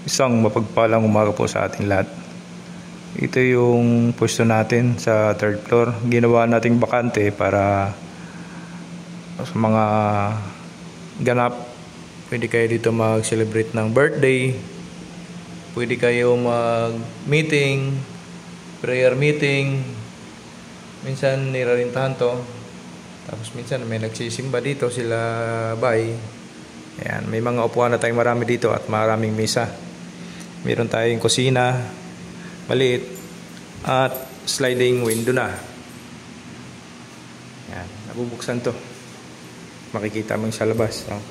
Isang mapagpalang umaga po sa ating lahat. Ito yung pwesto natin sa third floor. Ginawa nating bakante para sa mga ganap. Pwede kayo dito mag-celebrate ng birthday. Pwede kayo mag-meeting, prayer meeting. Minsan nirarintahan to. Tapos minsan may nagsisimba dito sila bay. Ayan, may mga upuan na tayong marami dito at maraming mesa. Meron tayong kusina, maliit, at sliding window na. Ayan, nabubuksan to. Makikita mo sa labas. No?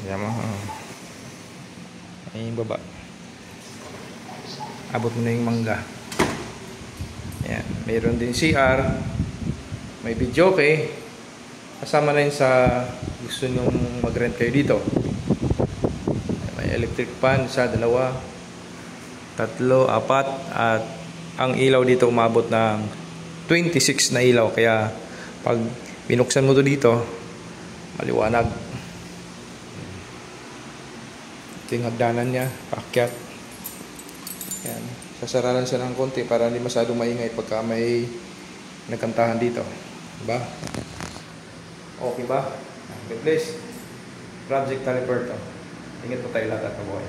Ayan mo. Ayan yung baba. Abot mo na yung mangga. Ayan, meron din CR. May video okay. Kasama na yun sa gusto nyong mag-rent kayo dito. May electric fan, isa, dalawa, tatlo, apat. At ang ilaw dito umabot ng 26 na ilaw. Kaya pag binuksan mo to dito, maliwanag. Ito yung hagdanan niya, paakyat. Yan. Sasara lang siya ng konti para hindi masyadong maingay pagka may nagkantahan dito. Diba? Okay ba? Okay, please. Project Taliberto. Ingat po tayo lahat at mabuhay.